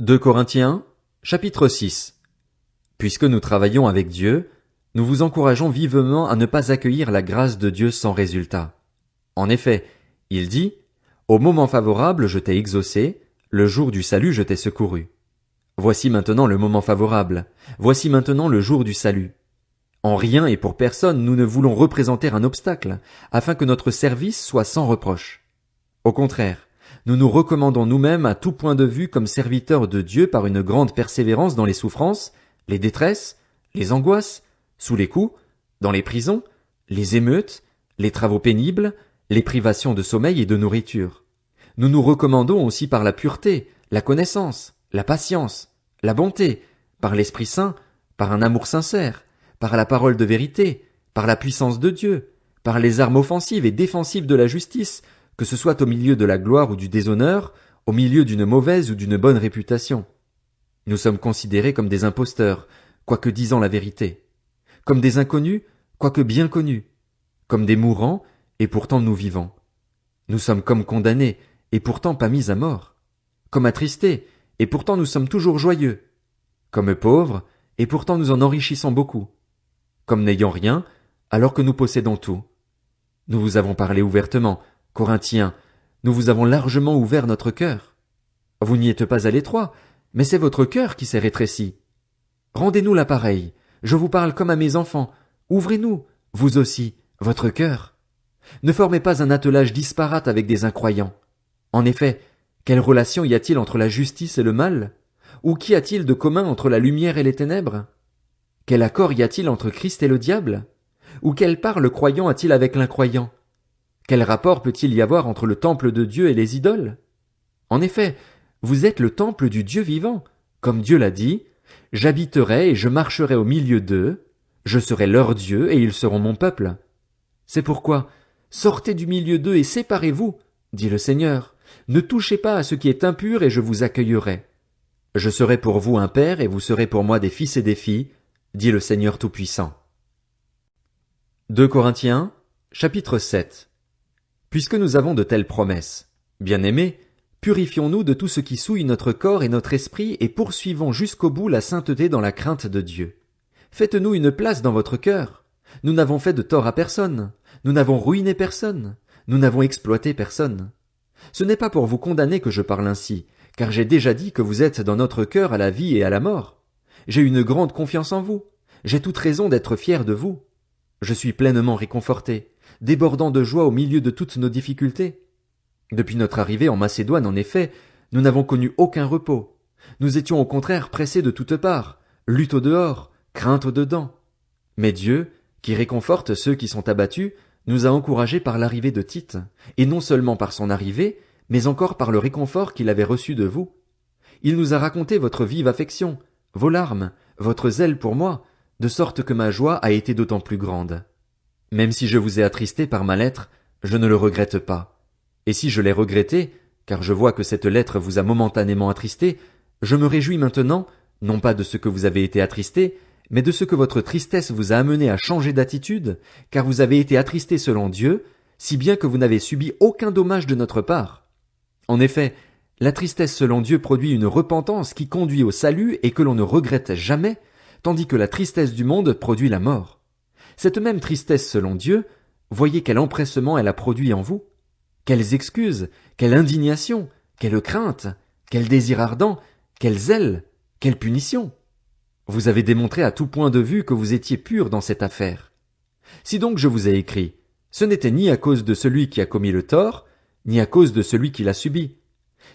2 Corinthiens, chapitre 6. Puisque nous travaillons avec Dieu, nous vous encourageons vivement à ne pas accueillir la grâce de Dieu sans résultat. En effet, il dit, « Au moment favorable je t'ai exaucé, le jour du salut je t'ai secouru. » Voici maintenant le moment favorable, voici maintenant le jour du salut. En rien et pour personne nous ne voulons représenter un obstacle, afin que notre service soit sans reproche. Au contraire, nous nous recommandons nous-mêmes à tout point de vue comme serviteurs de Dieu par une grande persévérance dans les souffrances, les détresses, les angoisses, sous les coups, dans les prisons, les émeutes, les travaux pénibles, les privations de sommeil et de nourriture. Nous nous recommandons aussi par la pureté, la connaissance, la patience, la bonté, par l'Esprit Saint, par un amour sincère, par la parole de vérité, par la puissance de Dieu, par les armes offensives et défensives de la justice, que ce soit au milieu de la gloire ou du déshonneur, au milieu d'une mauvaise ou d'une bonne réputation. Nous sommes considérés comme des imposteurs, quoique disant la vérité, comme des inconnus, quoique bien connus, comme des mourants, et pourtant nous vivons. Nous sommes comme condamnés, et pourtant pas mis à mort, comme attristés, et pourtant nous sommes toujours joyeux, comme pauvres, et pourtant nous en enrichissons beaucoup, comme n'ayant rien, alors que nous possédons tout. Nous vous avons parlé ouvertement, Corinthiens, nous vous avons largement ouvert notre cœur. Vous n'y êtes pas à l'étroit, mais c'est votre cœur qui s'est rétréci. Rendez-nous l'appareil, je vous parle comme à mes enfants, ouvrez-nous, vous aussi, votre cœur. Ne formez pas un attelage disparate avec des incroyants. En effet, quelle relation y a-t-il entre la justice et le mal? Ou qu'y a-t-il de commun entre la lumière et les ténèbres? Quel accord y a-t-il entre Christ et le diable? Ou quelle part le croyant a-t-il avec l'incroyant? Quel rapport peut-il y avoir entre le temple de Dieu et les idoles? En effet, vous êtes le temple du Dieu vivant, comme Dieu l'a dit, « J'habiterai et je marcherai au milieu d'eux, je serai leur Dieu et ils seront mon peuple. » C'est pourquoi, sortez du milieu d'eux et séparez-vous, dit le Seigneur. Ne touchez pas à ce qui est impur et je vous accueillerai. Je serai pour vous un père et vous serez pour moi des fils et des filles, dit le Seigneur Tout-Puissant. 2 Corinthiens, chapitre 7. Puisque nous avons de telles promesses, bien-aimés, purifions-nous de tout ce qui souille notre corps et notre esprit et poursuivons jusqu'au bout la sainteté dans la crainte de Dieu. Faites-nous une place dans votre cœur. Nous n'avons fait de tort à personne. Nous n'avons ruiné personne. Nous n'avons exploité personne. Ce n'est pas pour vous condamner que je parle ainsi, car j'ai déjà dit que vous êtes dans notre cœur à la vie et à la mort. J'ai une grande confiance en vous. J'ai toute raison d'être fier de vous. Je suis pleinement réconforté, débordant de joie au milieu de toutes nos difficultés. Depuis notre arrivée en Macédoine, en effet, nous n'avons connu aucun repos. Nous étions au contraire pressés de toutes parts, lutte au dehors, crainte au dedans. Mais Dieu, qui réconforte ceux qui sont abattus, nous a encouragés par l'arrivée de Tite, et non seulement par son arrivée, mais encore par le réconfort qu'il avait reçu de vous. Il nous a raconté votre vive affection, vos larmes, votre zèle pour moi, de sorte que ma joie a été d'autant plus grande. Même si je vous ai attristé par ma lettre, je ne le regrette pas. Et si je l'ai regretté, car je vois que cette lettre vous a momentanément attristé, je me réjouis maintenant, non pas de ce que vous avez été attristé, mais de ce que votre tristesse vous a amené à changer d'attitude, car vous avez été attristé selon Dieu, si bien que vous n'avez subi aucun dommage de notre part. En effet, la tristesse selon Dieu produit une repentance qui conduit au salut et que l'on ne regrette jamais, tandis que la tristesse du monde produit la mort. Cette même tristesse selon Dieu, voyez quel empressement elle a produit en vous. Quelles excuses, quelle indignation, quelle crainte, quel désir ardent, quel zèle, quelle punition. Vous avez démontré à tout point de vue que vous étiez pur dans cette affaire. Si donc je vous ai écrit, ce n'était ni à cause de celui qui a commis le tort, ni à cause de celui qui l'a subi.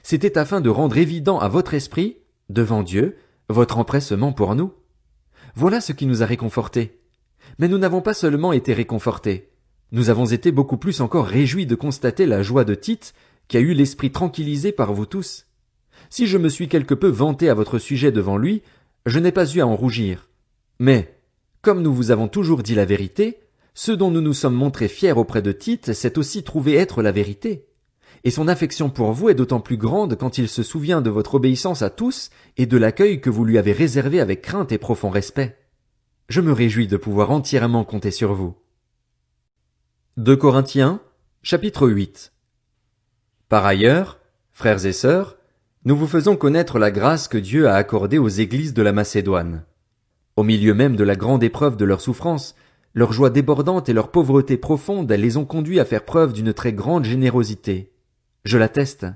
C'était afin de rendre évident à votre esprit, devant Dieu, votre empressement pour nous. Voilà ce qui nous a réconfortés. Mais nous n'avons pas seulement été réconfortés. Nous avons été beaucoup plus encore réjouis de constater la joie de Tite, qui a eu l'esprit tranquillisé par vous tous. Si je me suis quelque peu vanté à votre sujet devant lui, je n'ai pas eu à en rougir. Mais, comme nous vous avons toujours dit la vérité, ce dont nous nous sommes montrés fiers auprès de Tite s'est aussi trouvé être la vérité. Et son affection pour vous est d'autant plus grande quand il se souvient de votre obéissance à tous et de l'accueil que vous lui avez réservé avec crainte et profond respect. Je me réjouis de pouvoir entièrement compter sur vous. 2 Corinthiens, chapitre 8. Par ailleurs, frères et sœurs, Nous vous faisons connaître la grâce que Dieu a accordée aux églises de la Macédoine. Au milieu même de la grande épreuve de leur souffrance, leur joie débordante et leur pauvreté profonde les ont conduits à faire preuve d'une très grande générosité. Je l'atteste.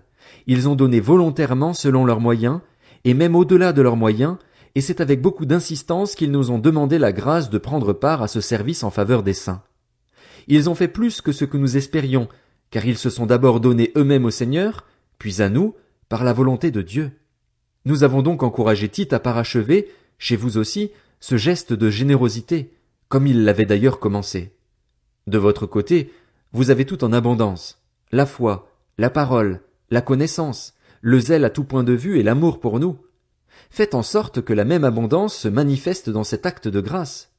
Ils ont donné volontairement selon leurs moyens, et même au-delà de leurs moyens, et c'est avec beaucoup d'insistance qu'ils nous ont demandé la grâce de prendre part à ce service en faveur des saints. Ils ont fait plus que ce que nous espérions, car ils se sont d'abord donnés eux-mêmes au Seigneur, puis à nous, par la volonté de Dieu. Nous avons donc encouragé Tite à parachever, chez vous aussi, ce geste de générosité, comme il l'avait d'ailleurs commencé. De votre côté, vous avez tout en abondance, la foi, la parole, la connaissance, le zèle à tout point de vue et l'amour pour nous. Faites en sorte que la même abondance se manifeste dans cet acte de grâce.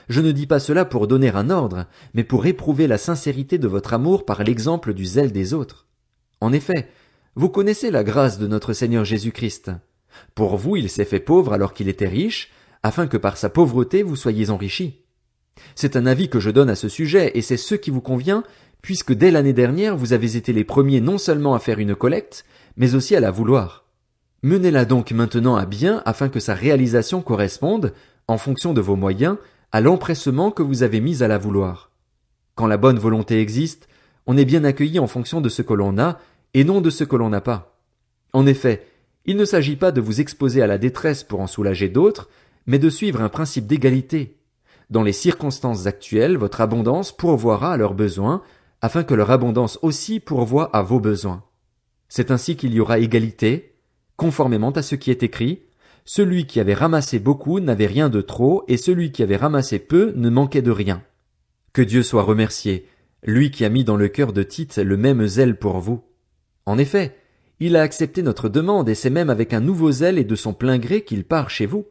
Je ne dis pas cela pour donner un ordre, mais pour éprouver la sincérité de votre amour par l'exemple du zèle des autres. En effet, vous connaissez la grâce de notre Seigneur Jésus-Christ. Pour vous, il s'est fait pauvre alors qu'il était riche, afin que par sa pauvreté vous soyez enrichis. C'est un avis que je donne à ce sujet, et c'est ce qui vous convient, puisque dès l'année dernière vous avez été les premiers non seulement à faire une collecte, mais aussi à la vouloir. Menez-la donc maintenant à bien afin que sa réalisation corresponde, en fonction de vos moyens, à l'empressement que vous avez mis à la vouloir. Quand la bonne volonté existe, on est bien accueilli en fonction de ce que l'on a, et non de ce que l'on n'a pas. En effet, il ne s'agit pas de vous exposer à la détresse pour en soulager d'autres, mais de suivre un principe d'égalité. Dans les circonstances actuelles, votre abondance pourvoira à leurs besoins, afin que leur abondance aussi pourvoie à vos besoins. C'est ainsi qu'il y aura égalité, conformément à ce qui est écrit, celui qui avait ramassé beaucoup n'avait rien de trop, et celui qui avait ramassé peu ne manquait de rien. Que Dieu soit remercié, lui qui a mis dans le cœur de Tite le même zèle pour vous. En effet, il a accepté notre demande, et c'est même avec un nouveau zèle et de son plein gré qu'il part chez vous.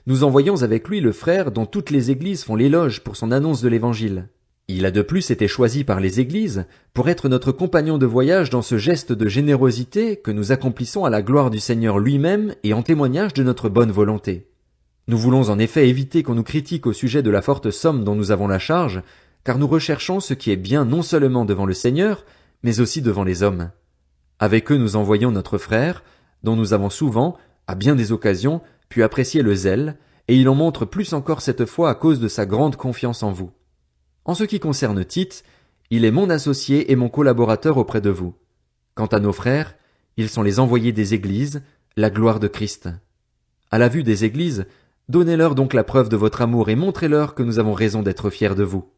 Nous envoyons avec lui le frère dont toutes les églises font l'éloge pour son annonce de l'évangile. Il a de plus été choisi par les églises pour être notre compagnon de voyage dans ce geste de générosité que nous accomplissons à la gloire du Seigneur lui-même et en témoignage de notre bonne volonté. Nous voulons en effet éviter qu'on nous critique au sujet de la forte somme dont nous avons la charge, car nous recherchons ce qui est bien non seulement devant le Seigneur, mais aussi devant les hommes. Avec eux nous envoyons notre frère, dont nous avons souvent, à bien des occasions, pu apprécier le zèle, et il en montre plus encore cette fois à cause de sa grande confiance en vous. En ce qui concerne Tite, il est mon associé et mon collaborateur auprès de vous. Quant à nos frères, ils sont les envoyés des églises, la gloire de Christ. À la vue des églises, donnez-leur donc la preuve de votre amour et montrez-leur que nous avons raison d'être fiers de vous.